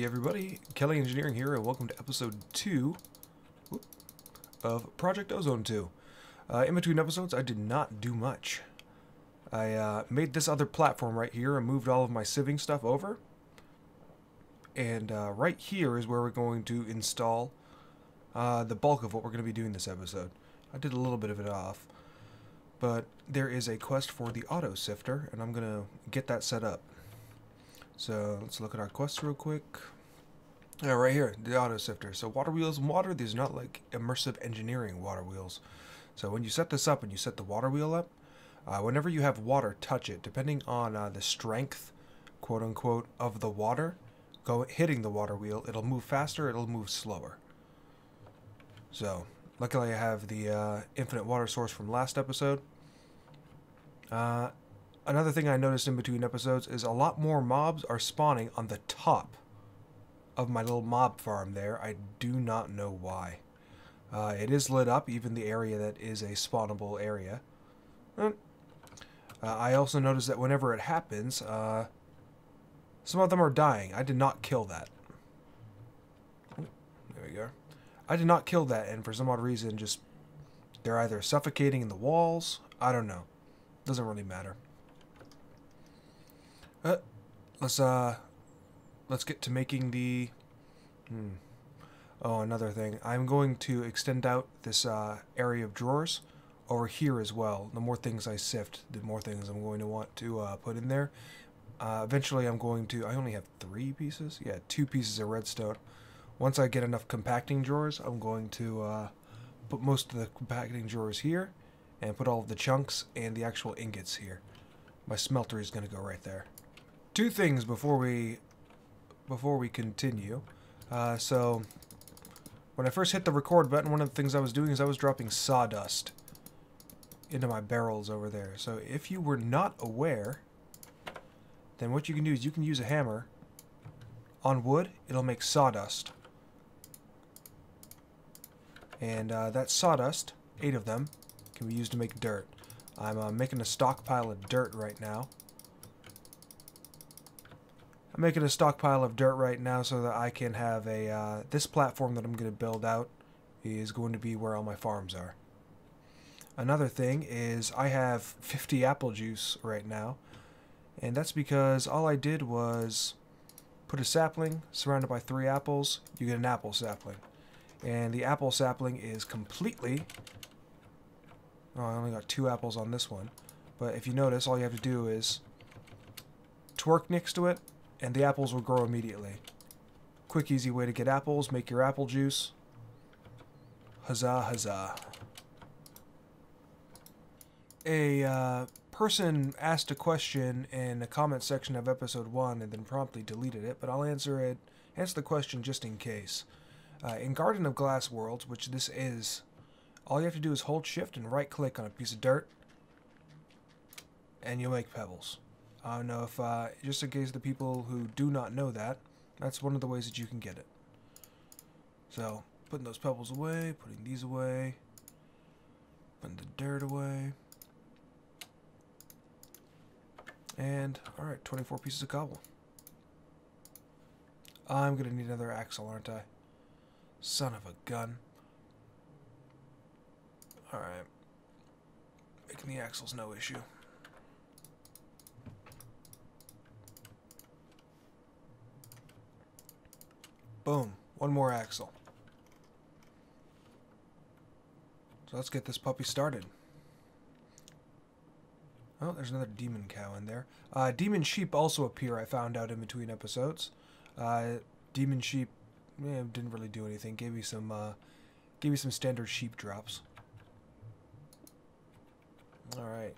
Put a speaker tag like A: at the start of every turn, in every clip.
A: Hey everybody, Kelly Engineering here, and welcome to episode 2 of Project Ozone 2. In between episodes, I did not do much. I made this other platform right here and moved all of my sieving stuff over. And right here is where we're going to install the bulk of what we're going to be doing this episode. I did a little bit of it off, but there is a quest for the auto-sifter, and I'm going to get that set up. So let's look at our quests real quick. Yeah, right here, the auto-sifter. So water wheels and water, these are not like immersive engineering water wheels. So when you set this up and you set the water wheel up, whenever you have water touch it, depending on the strength, quote-unquote, of the water hitting the water wheel, it'll move faster, it'll move slower. So, luckily I have the infinite water source from last episode. Another thing I noticed in between episodes is a lot more mobs are spawning on the top of my little mob farm there. I do not know why. It is lit up, even the area that is a spawnable area. I also noticed that whenever it happens, some of them are dying. I did not kill that. There we go. I did not kill that, and for some odd reason, just they're either suffocating in the walls. I don't know. Doesn't really matter. Let's get to making the. Oh, another thing. I'm going to extend out this area of drawers over here as well. The more things I sift, the more things I'm going to want to put in there. Eventually, I'm going to. I only have 3 pieces. Yeah, 2 pieces of redstone. Once I get enough compacting drawers, I'm going to put most of the compacting drawers here, and put all of the chunks and the actual ingots here. My smeltery is going to go right there. 2 things before we continue. So when I first hit the record button, one of the things I was doing is I was dropping sawdust into my barrels over there. So if you were not aware, then what you can do is you can use a hammer on wood. It'll make sawdust. And that sawdust, 8 of them, can be used to make dirt. I'm making a stockpile of dirt right now. I'm making a stockpile of dirt right now so that I can have a, this platform that I'm going to build out is going to be where all my farms are. Another thing is I have 50 apple juice right now, and that's because all I did was put a sapling surrounded by 3 apples, you get an apple sapling. And the apple sapling is completely, oh, I only got 2 apples on this one, but if you notice, all you have to do is twerk next to it, and the apples will grow immediately. Quick, easy way to get apples. Make your apple juice. Huzzah, huzzah. A person asked a question in the comment section of episode 1 and then promptly deleted it, but I'll answer the question just in case. In Garden of Glass Worlds, which this is, all you have to do is hold shift and right click on a piece of dirt, and you'll make pebbles. I don't know if, just in case the people who do not know that, that's one of the ways that you can get it. So, putting those pebbles away, putting these away, putting the dirt away. And, alright, 24 pieces of cobble. I'm gonna need another axle, aren't I? Son of a gun. Alright. Making the axles no issue. Boom. 1 more axle. So let's get this puppy started. Oh, there's another demon cow in there. Demon sheep also appear, I found out in between episodes. Demon sheep didn't really do anything. Gave me some standard sheep drops. Alright.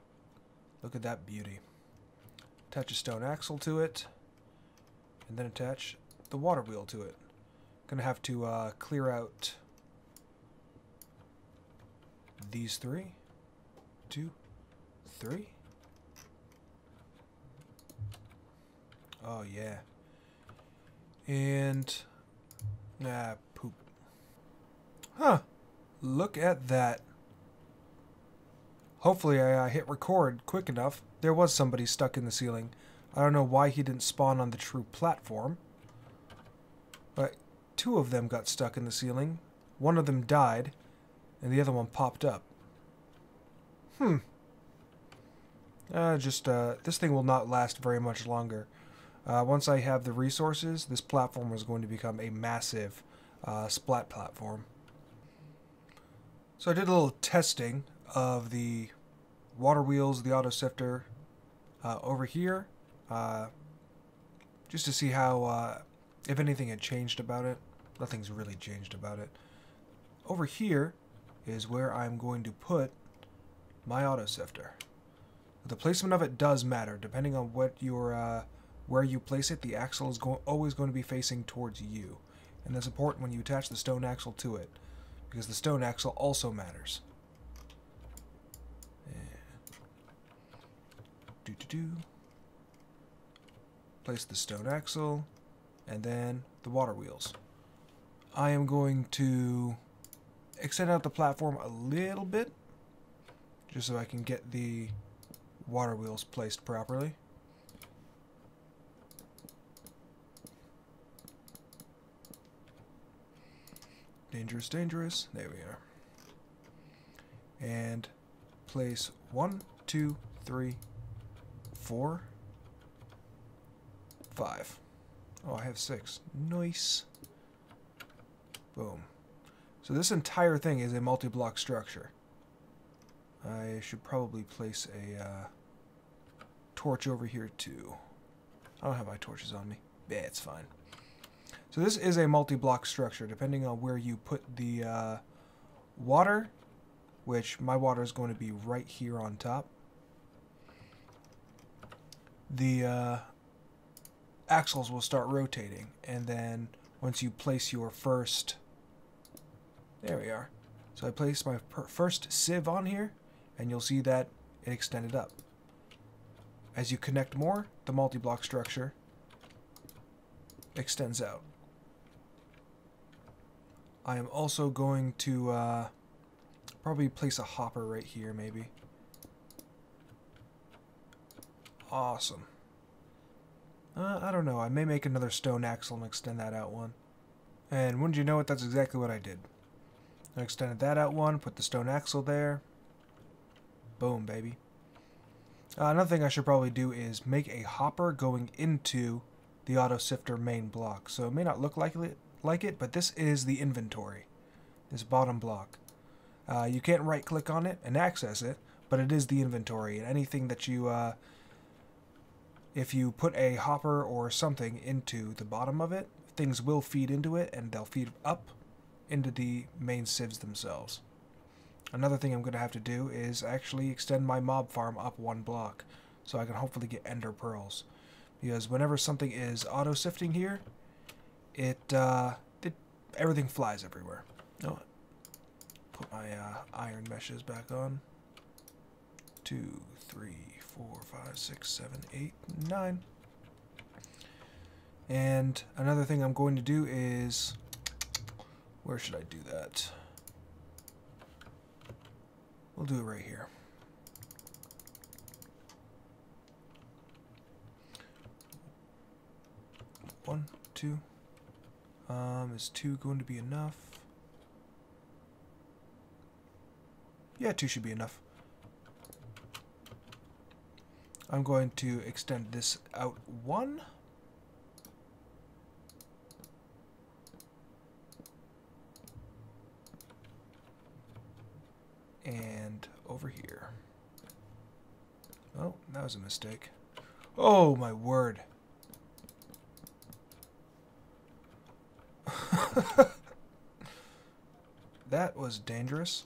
A: Look at that beauty. Attach a stone axle to it. And then attach the water wheel to it. Gonna have to clear out these 3, 2, 3. Oh yeah. And poop. Huh. Look at that. Hopefully I hit record quick enough. There was somebody stuck in the ceiling. I don't know why he didn't spawn on the true platform. But two of them got stuck in the ceiling. One of them died, and the other one popped up. This thing will not last very much longer. Once I have the resources, this platform is going to become a massive splat platform. So I did a little testing of the water wheels, the auto sifter over here, just to see how, if anything had changed about it. Nothing's really changed about it. Over here is where I'm going to put my auto sifter. The placement of it does matter. Depending on what your where you place it, the axle is always going to be facing towards you. And that's important when you attach the stone axle to it, because the stone axle also matters. Place the stone axle, and then the water wheels. I am going to extend out the platform a little bit, just so I can get the water wheels placed properly. Dangerous, dangerous. There we are. And place 1, 2, 3, 4, 5. Oh, I have 6. Nice. Boom. So this entire thing is a multi-block structure. I should probably place a torch over here too. I don't have my torches on me. Yeah, it's fine. So this is a multi-block structure. Depending on where you put the water, which my water is going to be right here on top, the axles will start rotating, and then once you place your first, there we are. So I placed my first sieve on here, and you'll see that it extended up. As you connect more, the multi-block structure extends out. I am also going to probably place a hopper right here, maybe. Awesome. I don't know. I may make another stone axle and extend that out one. And wouldn't you know it, that's exactly what I did. I extended that out one, put the stone axle there. Boom, baby. Another thing I should probably do is make a hopper going into the auto sifter main block. So it may not look like it, but this is the inventory. This bottom block. You can't right click on it and access it, but it is the inventory. And anything that you if you put a hopper or something into the bottom of it, things will feed into it, and they'll feed up into the main sieves themselves. Another thing I'm going to have to do is actually extend my mob farm up one block, so I can hopefully get ender pearls. Because whenever something is auto-sifting here, everything flies everywhere. Oh, put my iron meshes back on. 2, 3, 4, 5, 6, 7, 8, 9. And another thing I'm going to do is, where should I do that? We'll do it right here. One, 2. Is 2 going to be enough? Yeah, 2 should be enough. I'm going to extend this out 1. And over here. Oh, that was a mistake. Oh, my word. That was dangerous.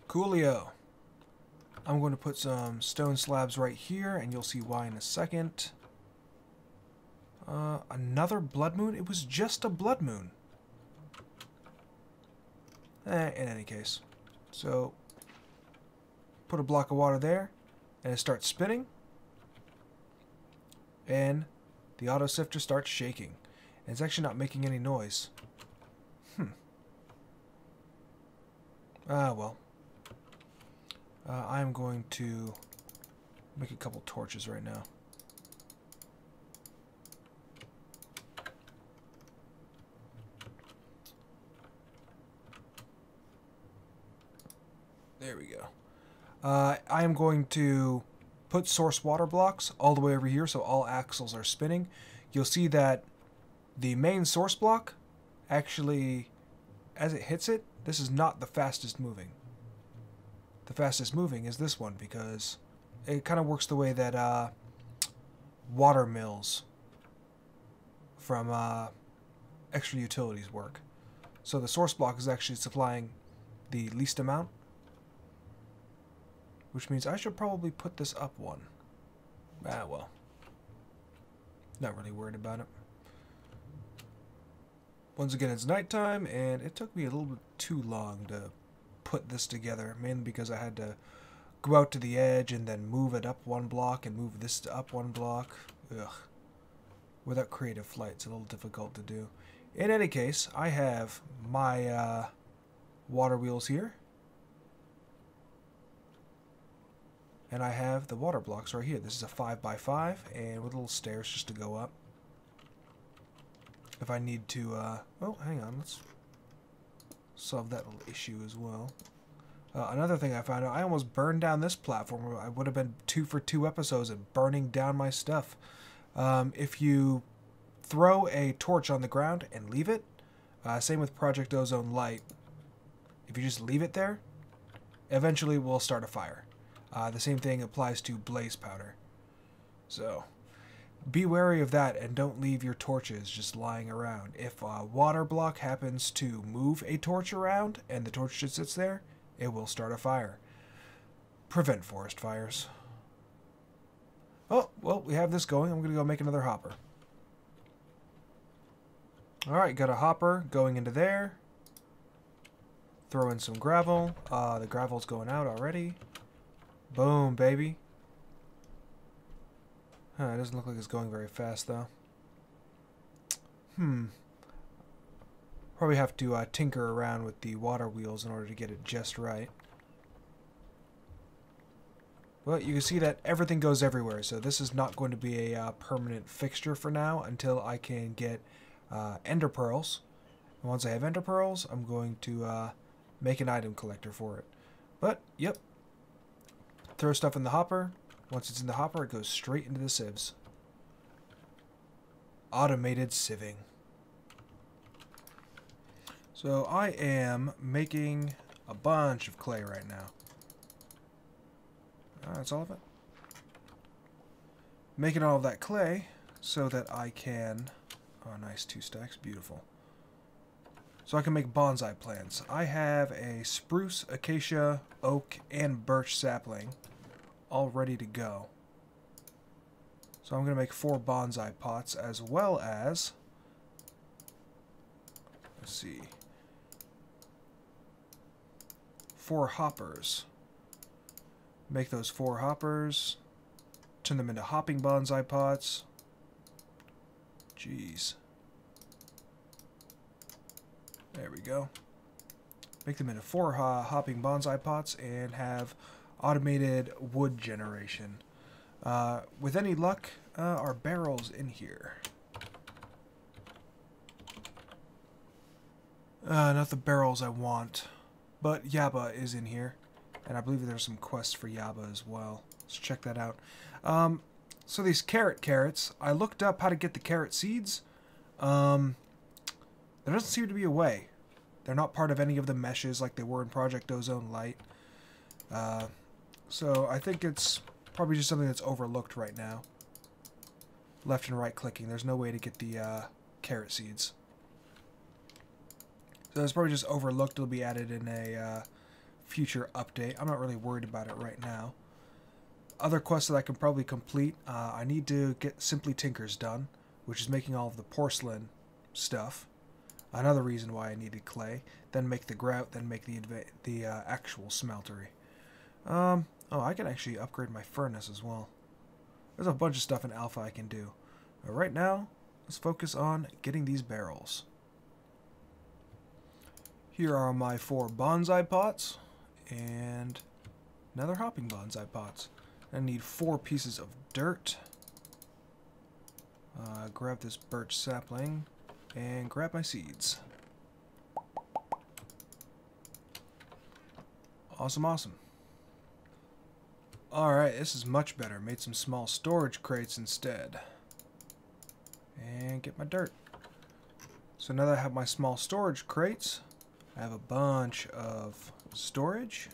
A: Coolio. I'm going to put some stone slabs right here, and you'll see why in a second. Another blood moon? It was just a blood moon. In any case. So, put a block of water there, and it starts spinning. And the auto sifter starts shaking. And it's actually not making any noise. Well. I'm going to make a couple torches right now. There we go. I am going to put source water blocks all the way over here so all axles are spinning. You'll see that the main source block actually, as it hits it, this is not the fastest moving. The fastest moving is this one because it kind of works the way that water mills from extra utilities work. So the source block is actually supplying the least amount, which means I should probably put this up one. Well. Not really worried about it. Once again, it's nighttime, and it took me a little bit too long to put this together, mainly because I had to go out to the edge and then move it up one block and move this up one block. Ugh. Without creative flight, it's a little difficult to do. In any case, I have my water wheels here. And I have the water blocks right here. This is a 5x5 and with little stairs just to go up. If I need to, oh, hang on, let's solve that little issue as well. Another thing I found out, I almost burned down this platform. I would have been 2 for 2 episodes and burning down my stuff. If you throw a torch on the ground and leave it, same with Project Ozone Light, if you just leave it there, eventually we'll start a fire. The same thing applies to blaze powder. So, be wary of that and don't leave your torches just lying around. If a water block happens to move a torch around and the torch just sits there, it will start a fire. Prevent forest fires. Oh, well, we have this going. I'm going to go make another hopper. Alright, got a hopper going into there. Throw in some gravel. The gravel's going out already. Boom, baby. It doesn't look like it's going very fast, though. Probably have to tinker around with the water wheels in order to get it just right. But you can see that everything goes everywhere, so this is not going to be a permanent fixture for now until I can get ender pearls. And once I have ender pearls, I'm going to make an item collector for it. But, yep. Throw stuff in the hopper. Once it's in the hopper, it goes straight into the sieves. Automated sieving. So I am making a bunch of clay right now. That's all of it. Making all of that clay so that I can... Oh, nice, 2 stacks. Beautiful. So I can make bonsai plants. I have a spruce, acacia, oak, and birch sapling all ready to go. So I'm going to make 4 bonsai pots as well as... Let's see... 4 hoppers. Make those 4 hoppers. Turn them into hopping bonsai pots. Jeez. There we go. Make them into 4 hopping bonsai pots and have automated wood generation. With any luck, are barrels in here? Not the barrels I want. But Yaba is in here. And I believe there's some quests for Yaba as well. Let's check that out. So these carrots, I looked up how to get the carrot seeds. There doesn't seem to be a way. They're not part of any of the meshes like they were in Project Ozone Light. So I think it's probably just something that's overlooked right now. Left and right clicking. There's no way to get the carrot seeds. So it's probably just overlooked. It'll be added in a future update. I'm not really worried about it right now. Other quests that I can probably complete. I need to get Simply Tinkers done, which is making all of the porcelain stuff. Another reason why I needed clay. Then make the grout. Then make the actual smeltery. Oh, I can actually upgrade my furnace as well. There's a bunch of stuff in alpha I can do. But right now, let's focus on getting these barrels. Here are my 4 bonsai pots and another hopping bonsai pots. I need 4 pieces of dirt. Grab this birch sapling and grab my seeds. Awesome, awesome. Alright, this is much better. Made some small storage crates instead. And get my dirt. So now that I have my small storage crates, I have a bunch of storage.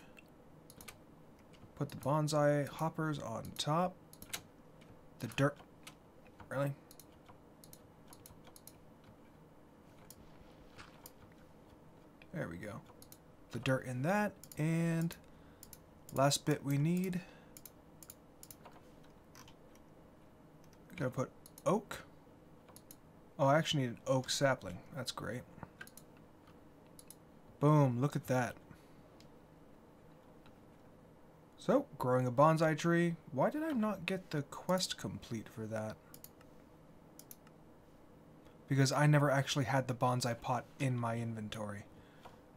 A: Put the bonsai hoppers on top. The dirt. Really? There we go. The dirt in that, and last bit we need. Gotta put oak. Oh, I actually need an oak sapling. That's great. Boom, look at that. So, growing a bonsai tree. Why did I not get the quest complete for that? Because I never actually had the bonsai pot in my inventory.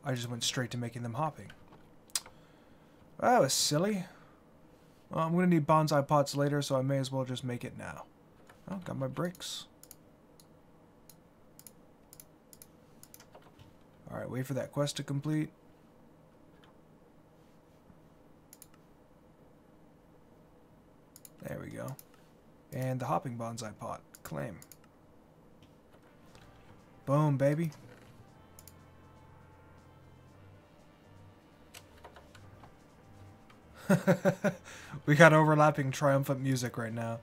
A: I just went straight to making them hopping. That was silly. Well, I'm going to need bonsai pots later, so I may as well just make it now. Oh, got my bricks. Alright, wait for that quest to complete. There we go. And the hopping bonsai pot. Claim. Boom, baby. We got overlapping triumphant music right now.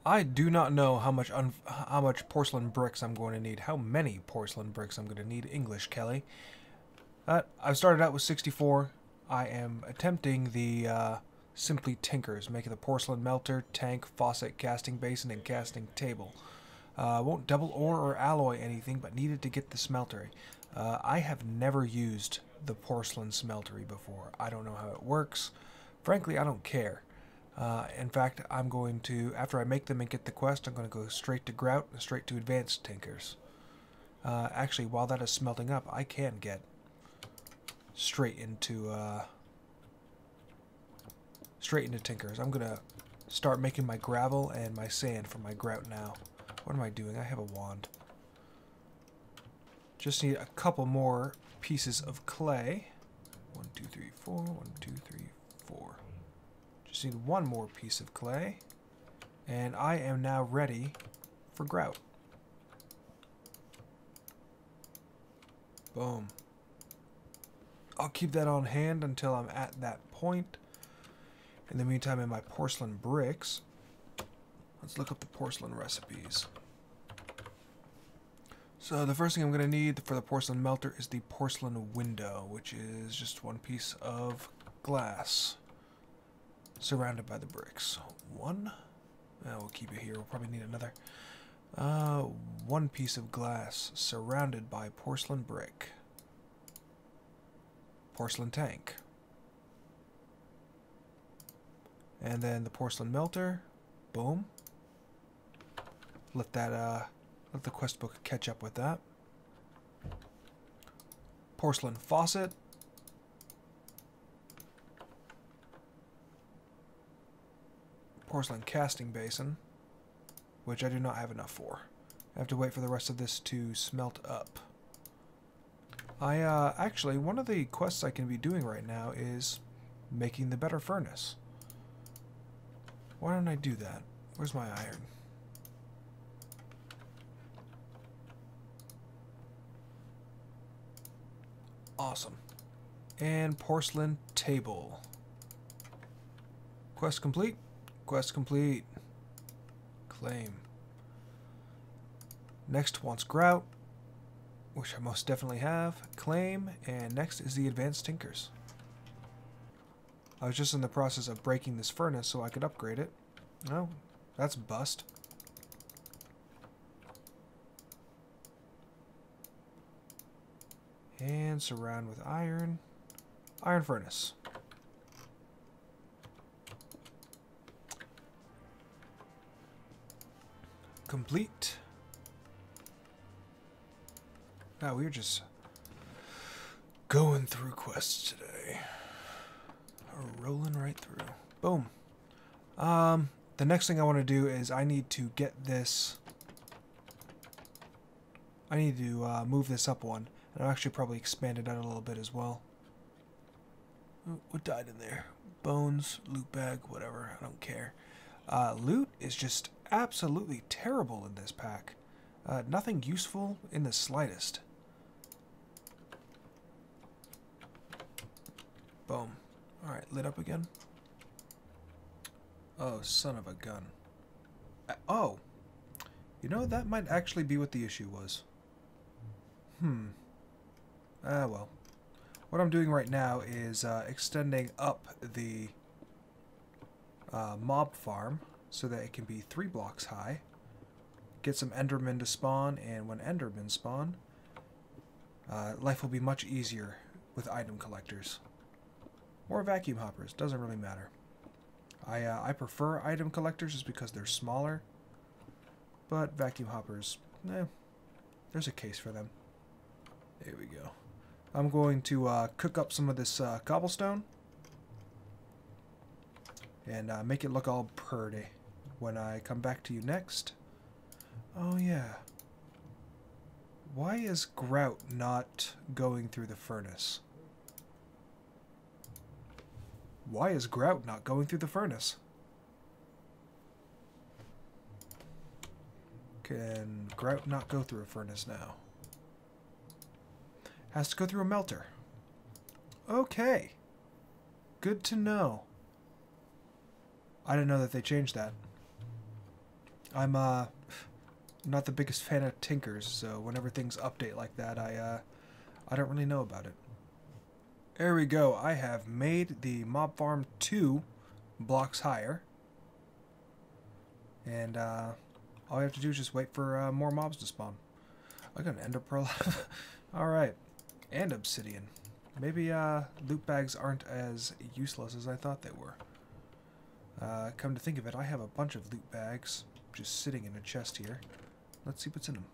A: I do not know how much porcelain bricks I'm going to need. How many porcelain bricks I'm going to need. English, Kelly. I've started out with 64. I am attempting the Simply Tinkers, making the porcelain melter, tank, faucet, casting basin, and casting table. Won't double ore or alloy anything, but needed to get the smeltery. I have never used the porcelain smeltery before. I don't know how it works. Frankly, I don't care. In fact, I'm going to, after I make them and get the quest, I'm going to go straight to grout and straight to advanced tinkers. Actually, while that is smelting up, I can get straight into tinkers. I'm going to start making my gravel and my sand for my grout now. What am I doing? I have a wand. Just need a couple more pieces of clay. 1, 2, 3, 4. 1, 2, 3, 4. Just need one more piece of clay. And I am now ready for grout. Boom. I'll keep that on hand until I'm at that point. In the meantime, in my porcelain bricks, let's look up the porcelain recipes. So the first thing I'm going to need for the porcelain melter is the porcelain window, which is just one piece of glass surrounded by the bricks. One. We'll keep it here. We'll probably need another. One piece of glass surrounded by porcelain brick. Porcelain tank. And then the porcelain melter. Boom. Let the quest book catch up with that. Porcelain faucet. Porcelain casting basin, which I do not have enough for. I have to wait for the rest of this to smelt up. Actually, one of the quests I can be doing right now is making the better furnace. Why don't I do that? Where's my iron? Awesome. And porcelain table. Quest complete. Quest complete. Claim. Next wants grout, which I most definitely have. Claim. And next is the advanced tinkers. I was just in the process of breaking this furnace so I could upgrade it. No, that's bust. And surround with iron. Iron furnace. Complete. Now we're just going through quests today. Rolling right through. Boom. The next thing I want to do is I need to get this. I need to move this up one. And I'll actually probably expand it out a little bit as well. Oh, what died in there? Bones, loot bag, whatever. I don't care. Loot is just absolutely terrible in this pack. Nothing useful in the slightest. Boom. Alright, lit up again. Oh, son of a gun. Oh! You know, that might actually be what the issue was. Well. What I'm doing right now is extending up the mob farm so that it can be 3 blocks high. Get some endermen to spawn, and when endermen spawn, life will be much easier with item collectors. Or vacuum hoppers, doesn't really matter. I prefer item collectors just because they're smaller, but vacuum hoppers, there's a case for them. There we go. I'm going to cook up some of this cobblestone and make it look all pretty when I come back to you next. Oh yeah. Why is grout not going through the furnace? Why is grout not going through the furnace? Can grout not go through a furnace now? Has to go through a melter. Okay. Good to know. I didn't know that they changed that. I'm not the biggest fan of tinkers, so whenever things update like that, I don't really know about it. There we go. I have made the mob farm 2 blocks higher. And all I have to do is just wait for more mobs to spawn. I got an ender pearl. Alright. And obsidian. Maybe loot bags aren't as useless as I thought they were. Come to think of it, I have a bunch of loot bags just sitting in a chest here. Let's see what's in them.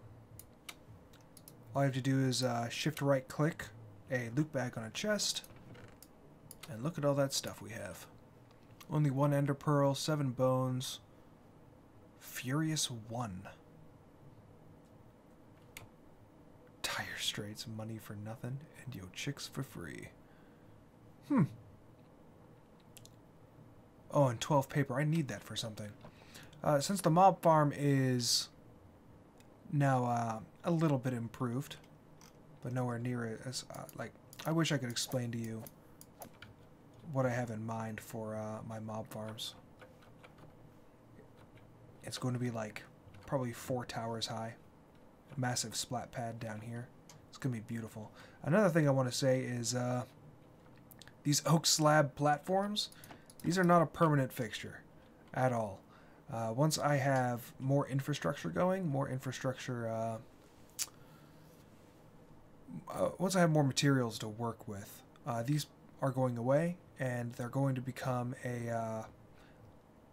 A: All I have to do is shift right click a loot bag on a chest, and look at all that stuff we have. Only 1 ender pearl, 7 bones, furious 1. Tire straights, money for nothing, and yo chicks for free. Oh, and 12 paper. I need that for something. Since the mob farm is now a little bit improved, but nowhere near as like, I wish I could explain to you what I have in mind for my mob farms. It's going to be like probably 4 towers high. Massive splat pad down here. It's going to be beautiful. Another thing I want to say is these oak slab platforms, these are not a permanent fixture at all. Once I have more infrastructure going, once I have more materials to work with, these are going away, and they're going to become a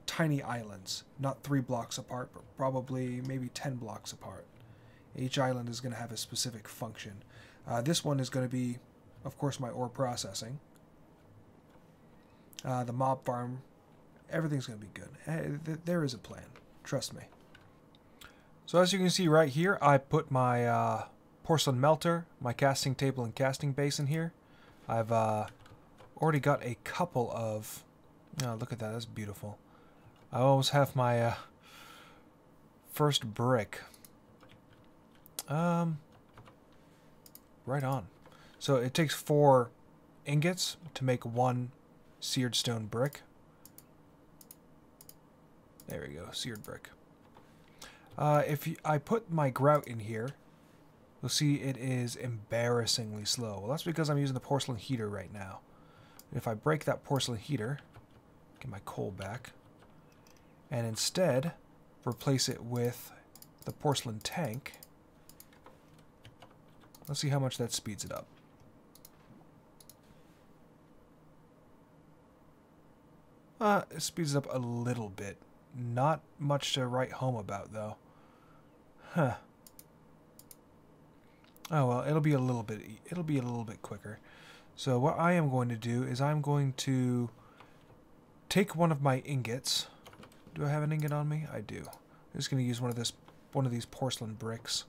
A: tiny islands, not 3 blocks apart, but probably maybe 10 blocks apart. Each island is going to have a specific function. This one is going to be, of course, my ore processing. The mob farm, everything's going to be good. There is a plan. Trust me. So as you can see right here, I put my porcelain melter, my casting table and casting basin here. I've already got a couple of... Oh, look at that. That's beautiful. I almost have my first brick. Right on. So it takes 4 ingots to make 1 seared stone brick. There we go, seared brick. I put my grout in here, you'll see it is embarrassingly slow. Well, that's because I'm using the porcelain heater right now. If I break that porcelain heater, get my coal back, and instead replace it with the porcelain tank, let's see how much that speeds it up. It speeds it up a little bit. Not much to write home about, though. Huh. Oh well, it'll be a little bit quicker. So what I am going to do is I'm going to take one of my ingots. Do I have an ingot on me? I do. I'm just going to use one of these porcelain bricks.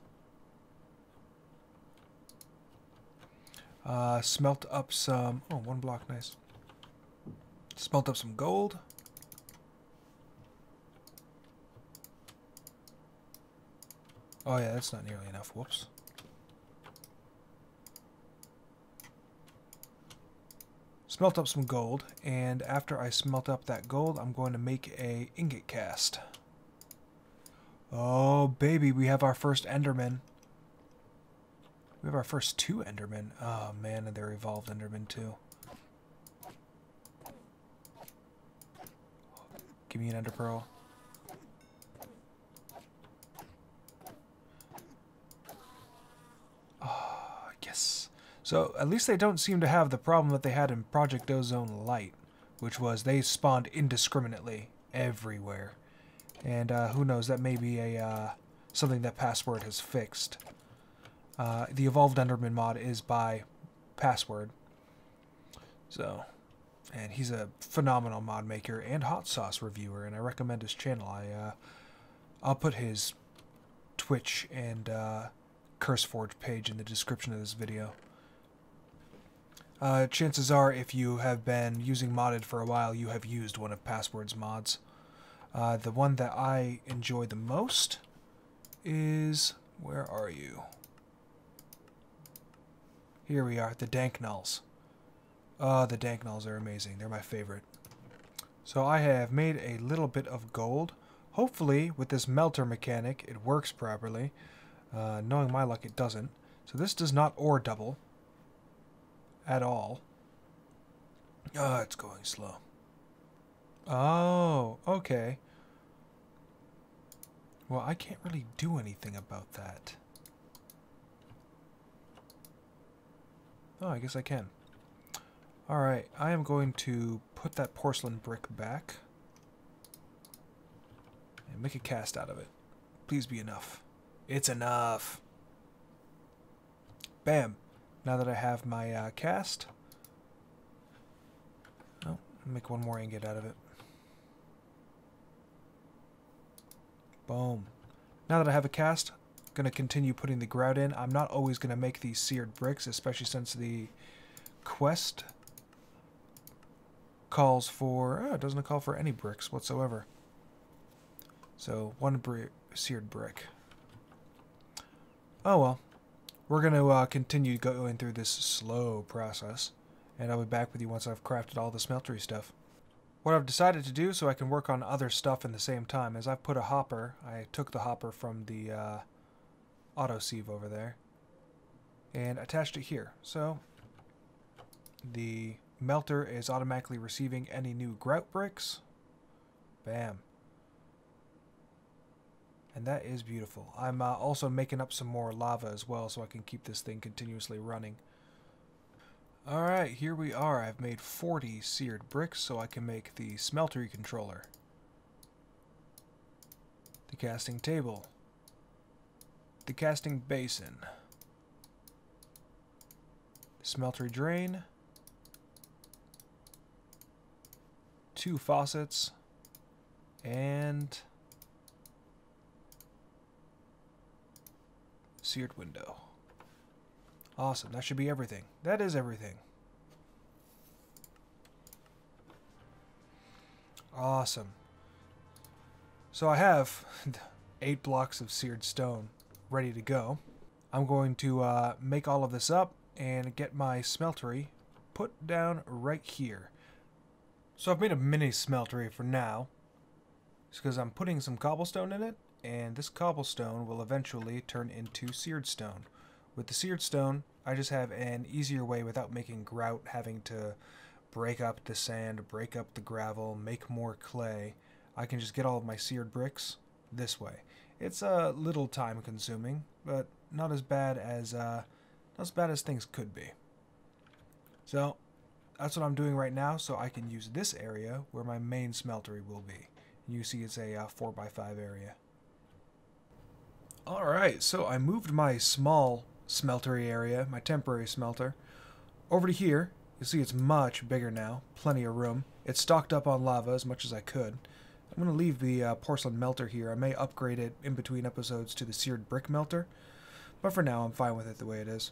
A: Smelt up some... Oh, one block, nice. Smelt up some gold. Oh yeah, that's not nearly enough. Whoops. Smelt up some gold, and after I smelt up that gold, I'm going to make a ingot cast. Oh baby, we have our first Enderman. We have our first 2 Endermen. Oh man, and they're evolved Endermen too. Give me an Ender Pearl. Oh, yes. So at least they don't seem to have the problem that they had in Project Ozone Light, which was they spawned indiscriminately everywhere. And who knows, that may be a something that Password has fixed. The Evolved Enderman mod is by Password. So, and he's a phenomenal mod maker and hot sauce reviewer, and I recommend his channel. I'll put his Twitch and CurseForge page in the description of this video. Chances are, if you have been using modded for a while, you have used one of Password's mods. The one that I enjoy the most is... Where are you? Here we are, the Dank Nulls. Oh, the Dank Nulls are amazing. They're my favorite. So I have made a little bit of gold. Hopefully, with this melter mechanic, it works properly. Knowing my luck, it doesn't. So this does not ore double at all. Oh, it's going slow. Oh, okay. Well, I can't really do anything about that. Oh, I guess I can. Alright, I am going to put that porcelain brick back and make a cast out of it. Please be enough. It's enough! Bam! Now that I have my cast, oh, I'll make one more ingot out of it. Boom. Now that I have a cast, I'm going to continue putting the grout in. I'm not always going to make these seared bricks, especially since the quest calls for... Oh, it doesn't call for any bricks whatsoever. So, one seared brick. Oh well. We're going to continue going through this slow process, and I'll be back with you once I've crafted all the smeltery stuff. What I've decided to do so I can work on other stuff in the same time is I've put a hopper. I took the hopper from the auto-sieve over there and attached it here. So the melter is automatically receiving any new grout bricks. Bam. And that is beautiful. I'm also making up some more lava as well so I can keep this thing continuously running. Alright, here we are. I've made 40 seared bricks so I can make the smeltery controller. The casting table. The casting basin. Smeltery drain. 2 faucets. And... seared window. Awesome. That should be everything. That is everything. Awesome. So I have 8 blocks of seared stone ready to go. I'm going to make all of this up and get my smeltery put down right here. So I've made a mini smeltery for now. It's because I'm putting some cobblestone in it, and this cobblestone will eventually turn into seared stone. With the seared stone, I just have an easier way without making grout, having to break up the sand, break up the gravel, make more clay. I can just get all of my seared bricks this way. It's a little time consuming, but not as bad as things could be. So that's what I'm doing right now, so I can use this area where my main smeltery will be. And you see it's a 4x5 area. Alright, so I moved my small smeltery area, my temporary smelter. Over to here, you'll see it's much bigger now, plenty of room. It's stocked up on lava as much as I could. I'm going to leave the porcelain melter here. I may upgrade it in between episodes to the seared brick melter, but for now I'm fine with it the way it is.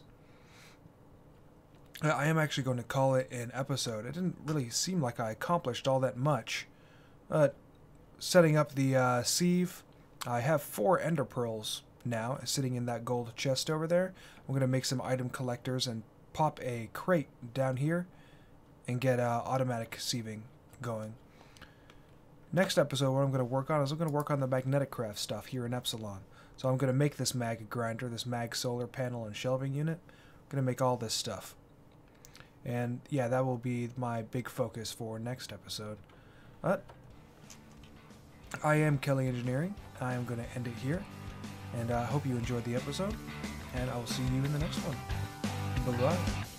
A: I am actually going to call it an episode. It didn't really seem like I accomplished all that much. Setting up the sieve, I have 4 ender pearls now sitting in that gold chest over there. I'm going to make some item collectors and pop a crate down here and get automatic sieving going. Next episode, what I'm going to work on is I'm going to work on the magnetic craft stuff here in Epsilon. So I'm going to make this mag grinder, this mag solar panel and shelving unit. I'm going to make all this stuff. And yeah, that will be my big focus for next episode. But I am Kelly Engineering. I am going to end it here. And I hope you enjoyed the episode. And I will see you in the next one. Bye-bye.